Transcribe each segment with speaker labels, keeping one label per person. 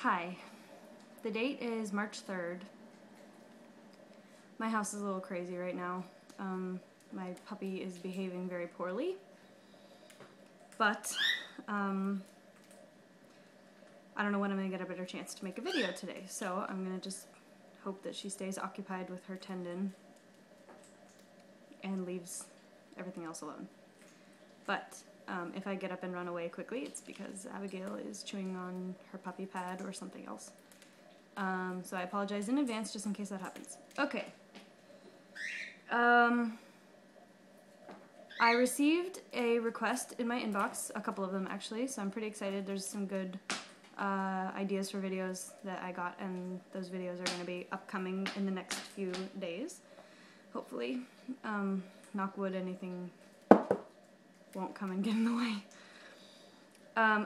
Speaker 1: Hi. The date is March 3rd. My house is a little crazy right now. My puppy is behaving very poorly. But, I don't know when I'm going to get a better chance to make a video today. So I'm going to just hope that she stays occupied with her tendon and leaves everything else alone. But if I get up and run away quickly, it's because Abigail is chewing on her puppy pad or something else. So I apologize in advance just in case that happens. Okay. I received a request in my inbox, a couple of them actually, so I'm pretty excited. There's some good ideas for videos that I got, and those videos are going to be upcoming in the next few days, hopefully. Knock wood, anything won't come and get in the way.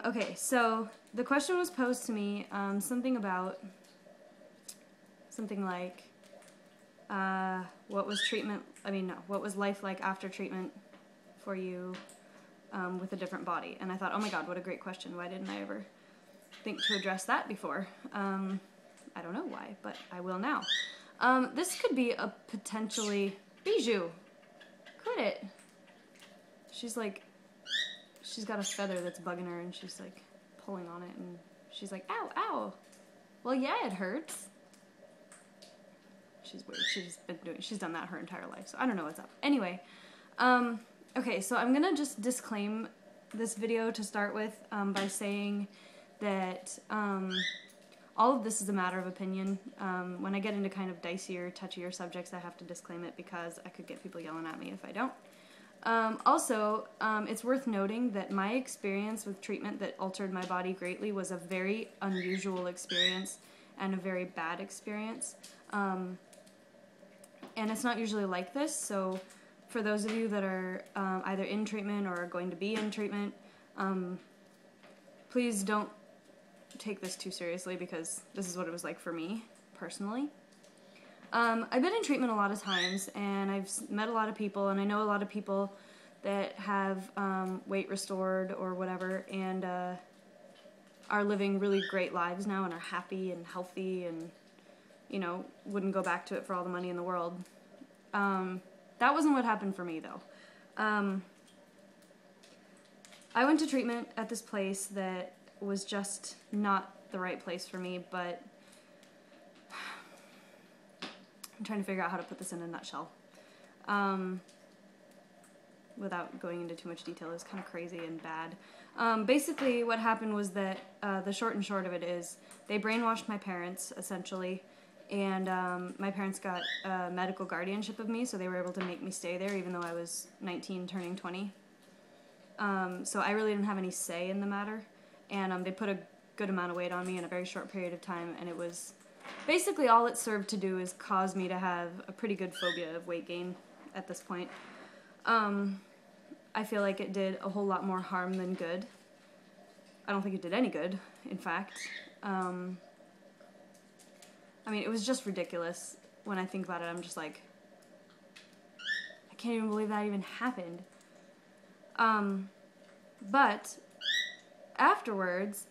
Speaker 1: Okay, so the question was posed to me, something like, what was life like after treatment for you with a different body? And I thought, oh my god, what a great question. Why didn't I ever think to address that before? I don't know why, but I will now. This could be a potentially... Bijou! Quit it! She's got a feather that's bugging her, and she's like pulling on it, and she's like, ow, ow! Well, yeah, it hurts. She's weird. She's done that her entire life, so I don't know what's up. Anyway, okay, so I'm gonna just disclaim this video to start with by saying that all of this is a matter of opinion. When I get into kind of dicier, touchier subjects, I have to disclaim it because I could get people yelling at me if I don't. Also, it's worth noting that my experience with treatment that altered my body greatly was a very unusual experience and a very bad experience. And it's not usually like this, so for those of you that are either in treatment or are going to be in treatment, please don't take this too seriously, because this is what it was like for me, personally. I've been in treatment a lot of times, and I've met a lot of people, and I know a lot of people that have weight restored or whatever, and are living really great lives now and are happy and healthy and, you know, wouldn't go back to it for all the money in the world. That wasn't what happened for me, though. I went to treatment at this place that was just not the right place for me, but I'm trying to figure out how to put this in a nutshell. Without going into too much detail, it's kind of crazy and bad. Basically, what happened was that the short and short of it is they brainwashed my parents, essentially, and my parents got medical guardianship of me, so they were able to make me stay there even though I was 19 turning 20. So I really didn't have any say in the matter, and they put a good amount of weight on me in a very short period of time, and it was basically all it served to do is cause me to have a pretty good phobia of weight gain at this point. I feel like it did a whole lot more harm than good. I don't think it did any good, in fact. I mean, it was just ridiculous. When I think about it, I'm just like, I can't even believe that even happened. But afterwards,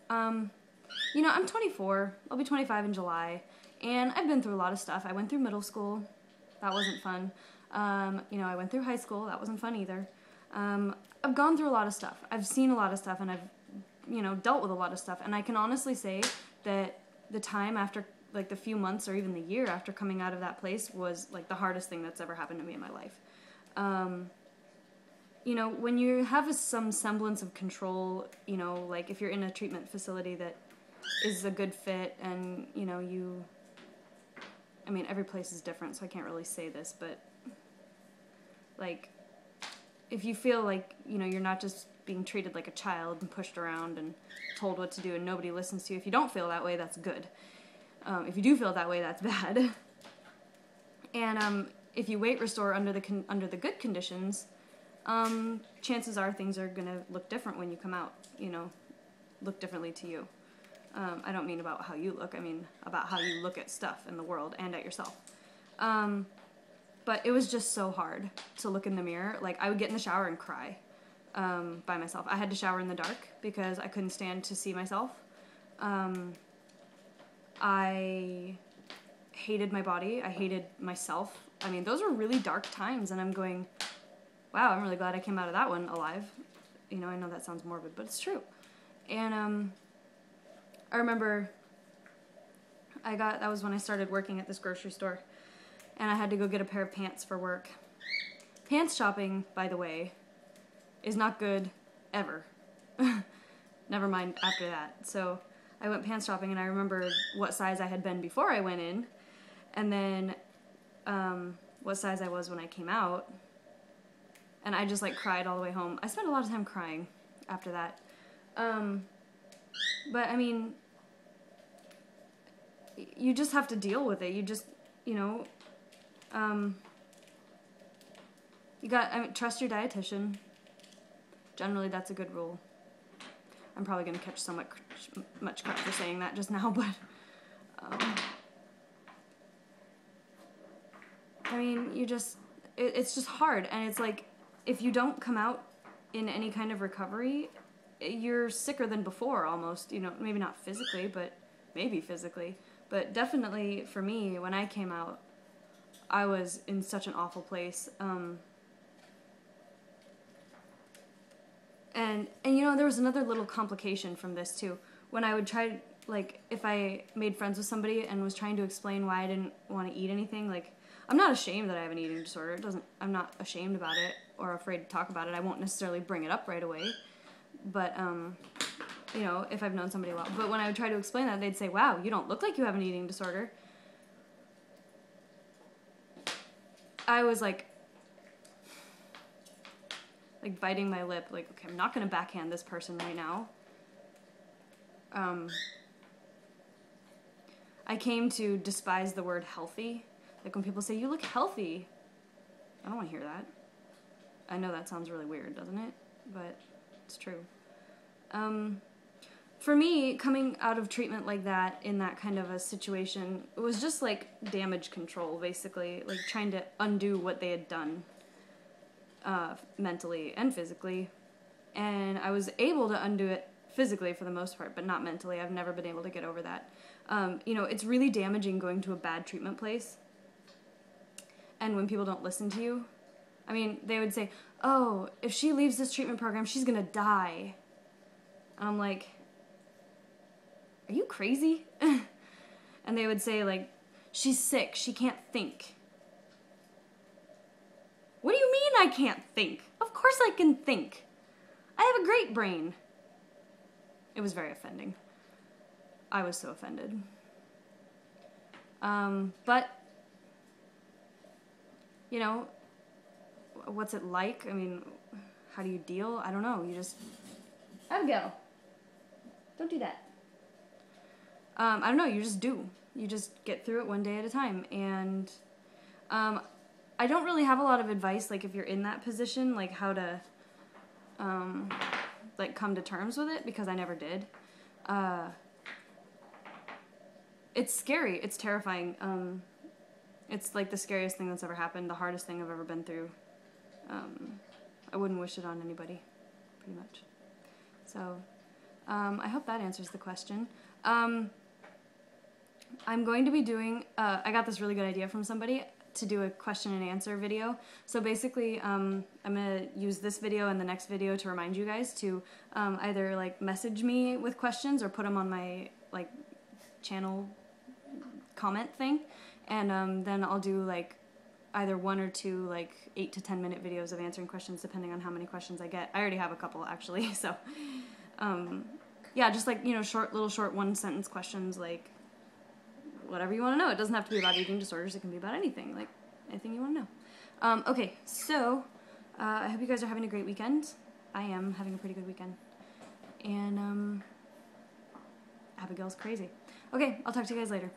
Speaker 1: you know, I'm 24. I'll be 25 in July, and I've been through a lot of stuff. I went through middle school. That wasn't fun. You know, I went through high school. That wasn't fun either. I've gone through a lot of stuff. I've seen a lot of stuff, and I've, you know, dealt with a lot of stuff. And I can honestly say that the time after, like, the few months or even the year after coming out of that place was, like, the hardest thing that's ever happened to me in my life. You know, when you have some semblance of control, you know, like, if you're in a treatment facility that is a good fit and, you know, I mean, every place is different, so I can't really say this, but, like, if you feel like, you know, you're not just being treated like a child and pushed around and told what to do and nobody listens to you, if you don't feel that way, that's good. If you do feel that way, that's bad. And if you weight restore under the good conditions, chances are things are going to look different when you come out, you know, look differently to you. I don't mean about how you look, I mean about how you look at stuff in the world and at yourself. But it was just so hard to look in the mirror. Like, I would get in the shower and cry by myself. I had to shower in the dark because I couldn't stand to see myself. I hated my body. I hated myself. I mean, those were really dark times, and I'm going, wow, I'm really glad I came out of that one alive. You know, I know that sounds morbid, but it's true. And I remember that was when I started working at this grocery store, and I had to go get a pair of pants for work. Pants shopping, by the way, is not good ever. Never mind after that. So I went pants shopping, and I remembered what size I had been before I went in, and then what size I was when I came out. And I just, like, cried all the way home. I spent a lot of time crying after that. But, I mean, you just have to deal with it. You just, you know, trust your dietitian. Generally, that's a good rule. I'm probably going to catch so much crap for saying that just now, but, I mean, it's just hard, and it's like, if you don't come out in any kind of recovery, you're sicker than before, almost, you know, maybe not physically, but maybe physically, but definitely for me, when I came out, I was in such an awful place, and you know, there was another little complication from this, too. When I would try, like, if I made friends with somebody and was trying to explain why I didn't want to eat anything, like, I'm not ashamed that I have an eating disorder. I'm not ashamed about it or afraid to talk about it. I won't necessarily bring it up right away. But, you know, if I've known somebody well. But when I would try to explain that, they'd say, wow, you don't look like you have an eating disorder. I was like biting my lip, like, okay, I'm not going to backhand this person right now. I came to despise the word healthy. Like, when people say, you look healthy, I don't want to hear that. I know that sounds really weird, doesn't it? But it's true. For me, coming out of treatment like that, in that kind of a situation, it was just like damage control, basically. Like, trying to undo what they had done, mentally and physically. And I was able to undo it physically for the most part, but not mentally. I've never been able to get over that. You know, it's really damaging going to a bad treatment place. And when people don't listen to you, I mean, they would say, oh, if she leaves this treatment program, she's gonna die. And I'm like, are you crazy? And they would say, like, she's sick, she can't think. What do you mean I can't think? Of course I can think. I have a great brain. It was very offending. I was so offended. But, you know, what's it like? I mean, how do you deal? I don't know. You just... Abigail, don't do that. I don't know. You just do. You just get through it one day at a time. And I don't really have a lot of advice, like, if you're in that position, like, how to, like, come to terms with it, because I never did. It's scary. It's terrifying. It's, like, the scariest thing that's ever happened, the hardest thing I've ever been through. I wouldn't wish it on anybody, pretty much. So, I hope that answers the question. I'm going to be doing, I got this really good idea from somebody to do a question and answer video. So basically, I'm going to use this video and the next video to remind you guys to either, like, message me with questions or put them on my, like, channel comment thing. And then I'll do, like, either 1 or 2, like, 8 to 10 minute videos of answering questions, depending on how many questions I get. I already have a couple, actually, so, yeah, just, like, you know, little short 1-sentence questions, like, whatever you want to know. It doesn't have to be about eating disorders. It can be about anything, like, anything you want to know. Okay, so, I hope you guys are having a great weekend. I am having a pretty good weekend. And, Abigail's crazy. Okay, I'll talk to you guys later.